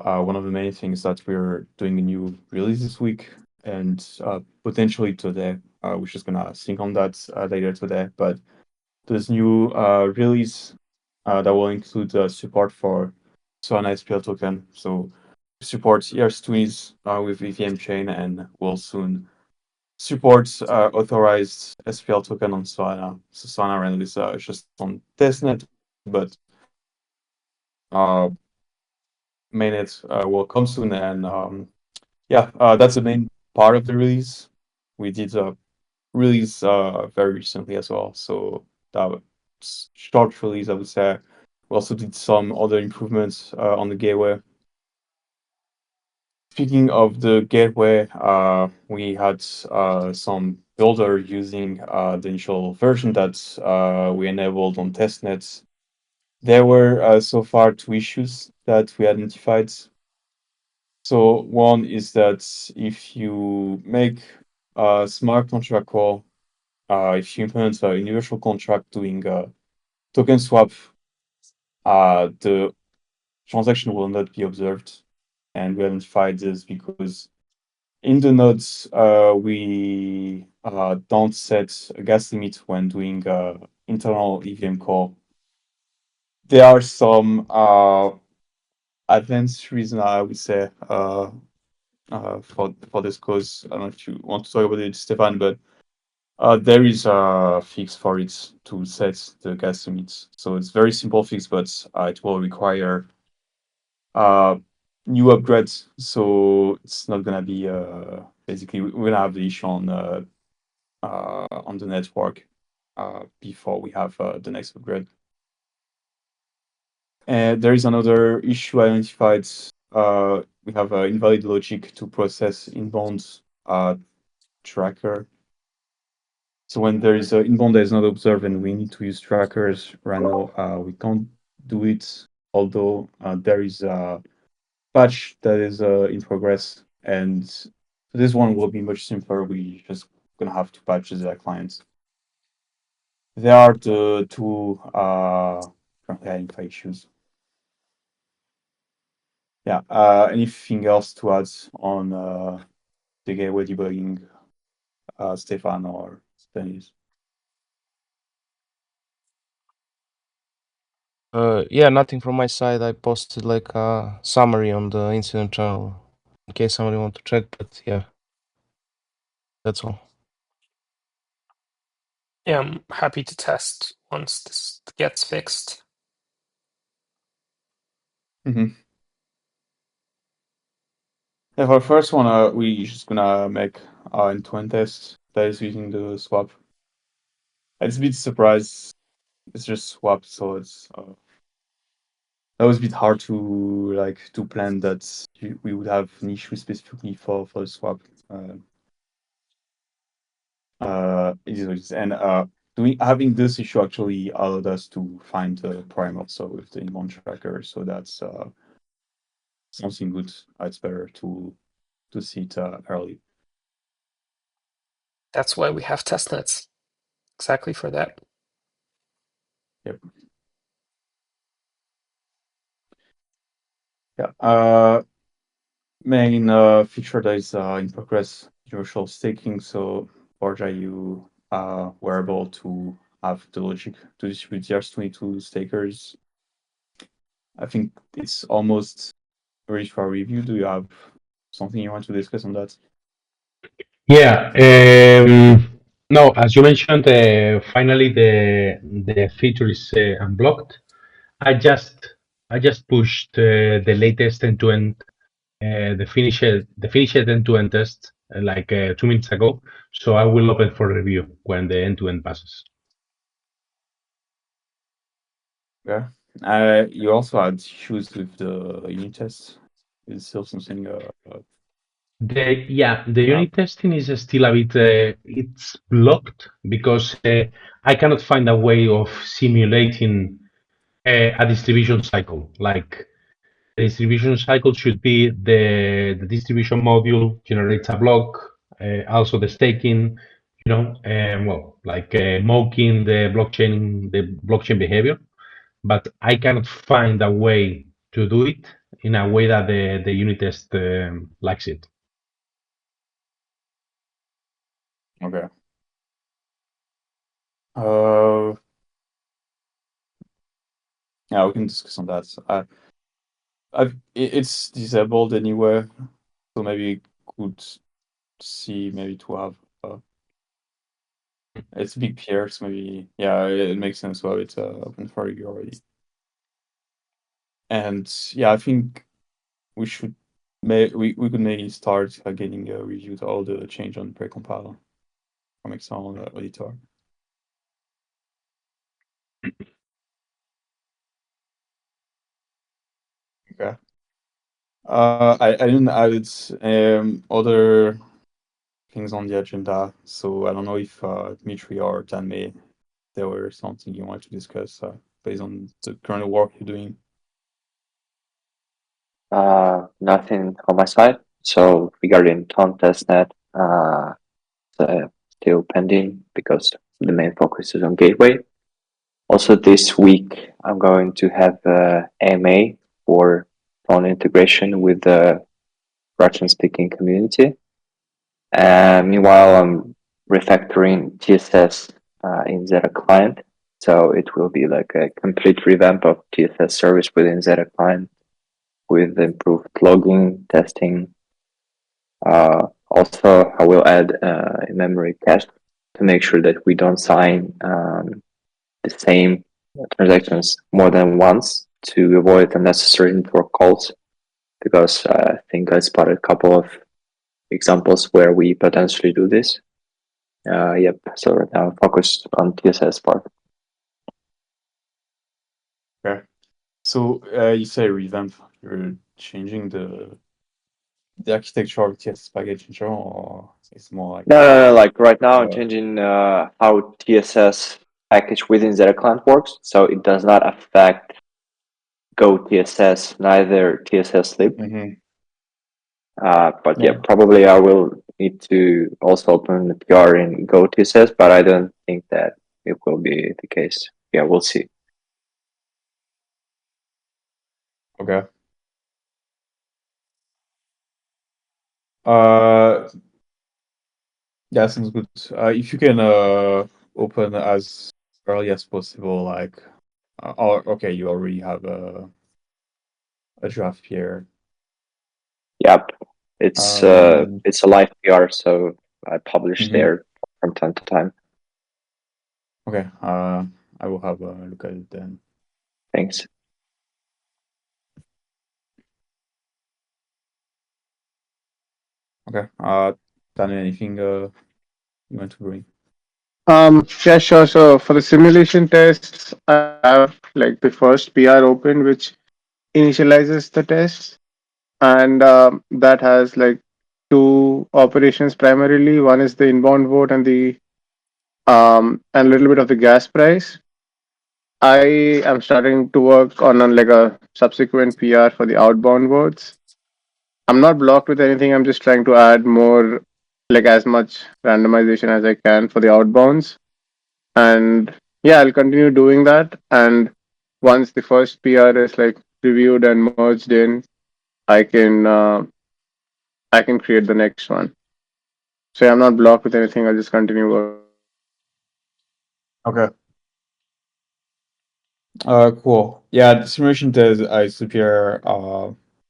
one of the main things that we're doing a new release this week and potentially today. We're just gonna think on that later today. But this new release that will include support for Solana SPL token. So support ERC20s with EVM chain and will soon support authorized SPL token on Solana. So Solana run is just on testnet, but uh, mainnet will come soon. And yeah, that's the main part of the release. We did a release very recently as well. So that was short release, I would say. We also did some other improvements on the gateway. Speaking of the gateway, we had some builder using the initial version that we enabled on testnets. There were so far two issues that we identified. So one is that if you make a smart contract call, if you implement a universal contract doing a token swap, the transaction will not be observed. And we identified this because in the nodes, we don't set a gas limit when doing internal EVM call. There are some advanced reason, I would say, for this cause. I don't know if you want to talk about it, Stefan, but there is a fix for it to set the gas limits. So it's very simple fix, but it will require new upgrades. So it's not gonna be basically we're gonna have the issue on the network before we have the next upgrade. And there is another issue identified. We have invalid logic to process inbound tracker. So when there is an inbound that is not observed and we need to use trackers right now, we can't do it. Although there is a patch that is in progress, and this one will be much simpler. We just gonna have to patch the clients. There are the two currently identified issues. Yeah. Anything else to add on the gateway debugging, Stefan or Dennis? Yeah, nothing from my side. I posted like a summary on the incident channel in case somebody want to check, but yeah, that's all. Yeah, I'm happy to test once this gets fixed. Mm-hmm. Yeah, for the first one, we just gonna make end-to-end test that is using the swap. It's a bit surprised. It's just swap, so it's that was a bit hard to plan that we would have an issue specifically for the swap. It is what it is. And having this issue actually allowed us to find the prime also with the inbound tracker. So that's something good. It's better to see it early. That's why we have testnets. Exactly for that. Yep. Yeah. Main feature that is in progress, universal staking. So Borja, you were able to have the logic to distribute ERC22 stakers. I think it's almost ready for review. Do you have something you want to discuss on that? Yeah. No, as you mentioned, finally the feature is unblocked. I just pushed the latest end-to-end, the finished end-to-end test like 2 minutes ago. So I will open for review when the end-to-end passes. Yeah. You also had issues with the unit test. Is still something. The Yeah. unit testing is still a bit it's blocked because I cannot find a way of simulating a distribution cycle. Like the distribution cycle should be the distribution module generates a block, also the staking, well, like mocking the blockchain behavior. But I cannot find a way to do it in a way that the unit test likes it. Okay. Yeah, we can discuss on that. It's disabled anywhere, so maybe could see maybe to have it's a big peer, so maybe yeah, it makes sense to have it open for review already. And yeah, I think we should we could maybe start getting a review to all the change on precompiler from external editor. Okay. I didn't add other things on the agenda, so I don't know if Dmitry or Tanmay, there were something you wanted to discuss based on the current work you're doing. Nothing on my side. So regarding Tom testnet, still pending because the main focus is on gateway. Also this week, I'm going to have AMA for phone integration with the Russian-speaking community. And meanwhile, I'm refactoring TSS in Zeta Client. So it will be like a complete revamp of TSS service within Zeta Client with improved logging, testing. Also, I will add a memory cache to make sure that we don't sign the same transactions more than once to avoid unnecessary network calls. Because I think I spotted a couple of examples where we potentially do this. Yep. So right now, I'm focused on TSS part. Okay. So you say revamp, you're changing the architecture of TSS package in general, or it's more like No. Like right now, I'm changing how TSS package within Zeta Client works, so it does not affect Go TSS, neither TSS lib. But yeah, probably I will need to also open the PR in Go TSS, but I don't think that it will be the case. Yeah, we'll see. Okay. Yeah, sounds good. If you can open as early as possible, like, or okay, you already have a draft here. Yep, it's a live PR, so I publish there from time to time. Okay, I will have a look at it then. Thanks. Okay. Daniel, anything you want to bring? Yeah, sure. So for the simulation tests, I have like the first PR open, which initializes the test, and that has like two operations primarily. One is the inbound vote and the and a little bit of the gas price. I am starting to work on like a subsequent PR for the outbound votes. I'm not blocked with anything. I'm just trying to add more, like as much randomization as I can for the outbounds. And yeah, I'll continue doing that. And once the first PR is like reviewed and merged in, I can uh, I can create the next one. So yeah, I'm not blocked with anything. I'll just continue working. Okay. Cool. Yeah, the simulation test I super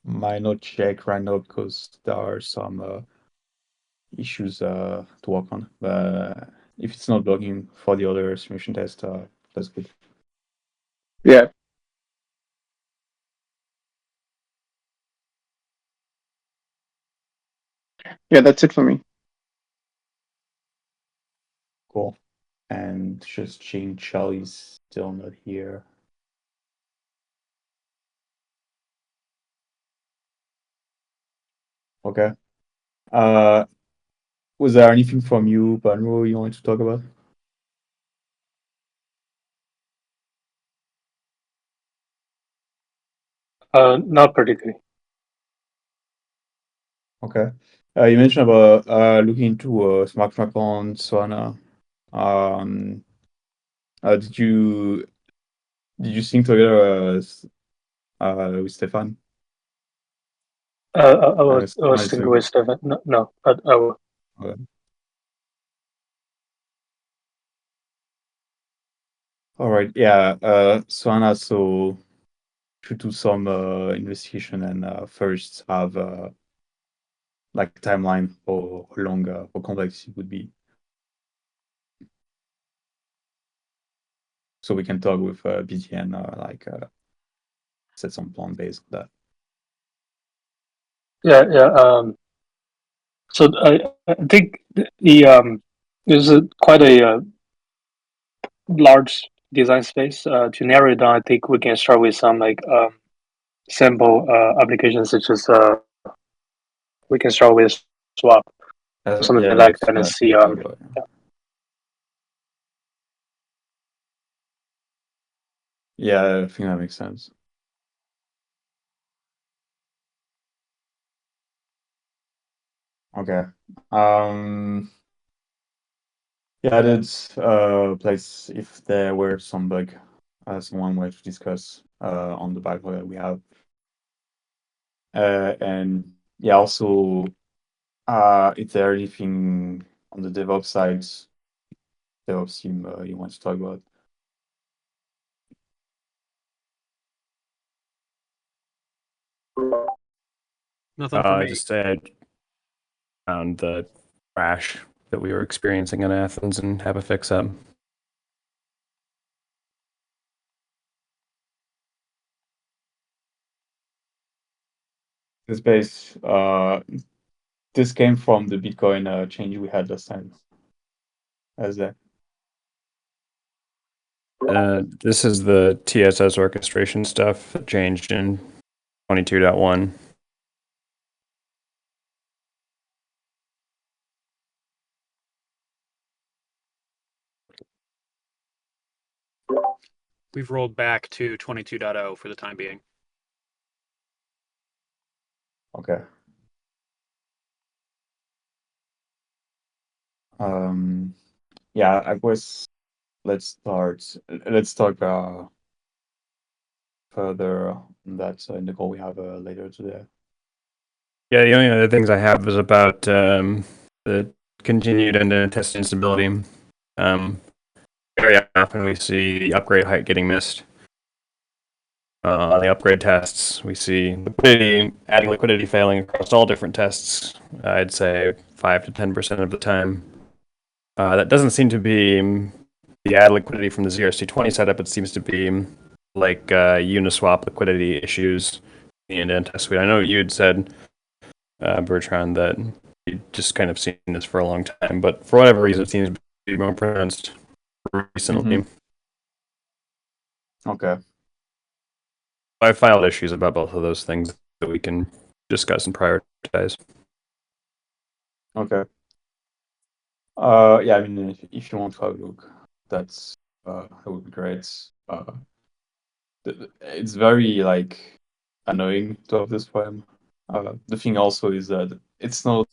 might not check right now because there are some issues to work on. But if it's not logging for the other simulation test, that's good. Yeah. Yeah, that's it for me. Cool. And just change Charlie's still not here. Okay. Was there anything from you, Banro, you wanted to talk about? Not particularly. Okay. You mentioned about looking into smart contract on Solana. Um, did you think together with Stefan? I was Nice. thinking with Stefan. No, I will. Okay. All right. Yeah. So Anna, so should do some investigation and first have like a timeline for how long or complex it would be, so we can talk with BT and like set some plan based on that. Yeah. So I think there's quite a large design space. To narrow it down, I think we can start with some like sample applications, such as we can start with swap, something Yeah, like let's that, and see. talk about it. Yeah. Yeah, I think that makes sense. Okay. Yeah, that's place if there were some bug, someone wanted to discuss on the backlog that we have. And yeah, also if there anything on the DevOps side, DevOps team you want to talk about? Nothing for me. Just found the crash that we were experiencing in Athens and have a fix up. This base, this came from the Bitcoin change we had last time. As that. This is the TSS orchestration stuff that changed in 22.1. We've rolled back to 22.0 for the time being. Okay. Yeah, I guess let's start. Let's talk further on that in the call we have later today. Yeah, the only other things I have is about the continued end-to-end test instability. Very often we see the upgrade height getting missed. On the upgrade tests, we see adding liquidity failing across all different tests. I'd say 5 to 10% of the time. That doesn't seem to be the add liquidity from the ZRC20 setup. It seems to be like Uniswap liquidity issues in the end test suite. I know you had said, Bertrand, that you just kind of seen this for a long time, but for whatever reason, it seems to be more pronounced recently. Okay. I filed issues about both of those things that we can discuss and prioritize. Okay. Yeah, I mean, if you want to have a look, that would be great. It's very like annoying to have this problem. The thing also is that it's not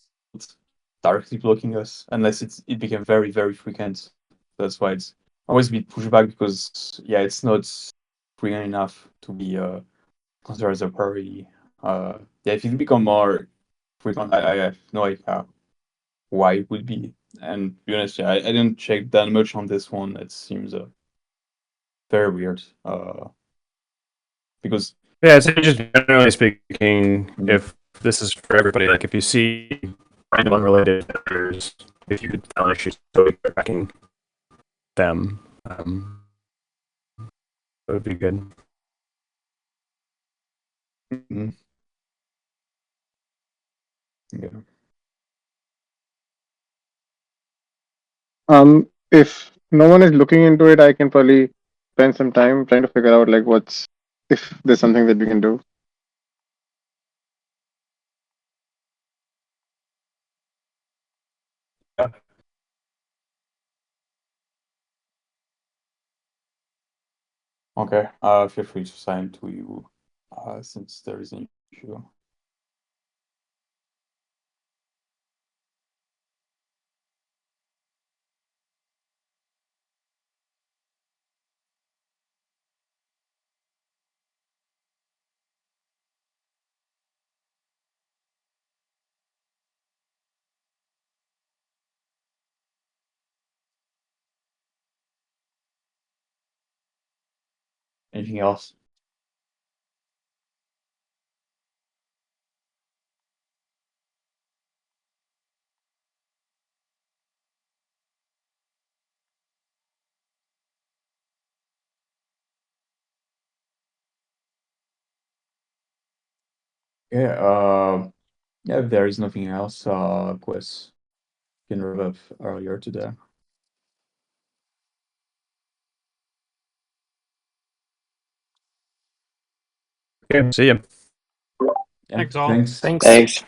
directly blocking us unless it became very, very frequent. That's why it's always been pushed back, because yeah, it's not frequent enough to be considered as a priority. Yeah, if it become more frequent, I have no idea why it would be. And to be honest, yeah, I didn't check that much on this one. It seems very weird. Because Yeah, so just generally speaking, if this is for everybody, like if you see random unrelated factors, if you could found issues, so you're tracking them, that would be good. Yeah. If no one is looking into it, I can probably spend some time trying to figure out like what's if there's something that we can do. Yeah. Okay. Feel free to sign to you since there is an issue. Anything else? Yeah. Yeah. If there is nothing else, Quest can wrap up earlier today. Okay, see you. Yeah. Thanks all. Thanks. Thanks. Thanks.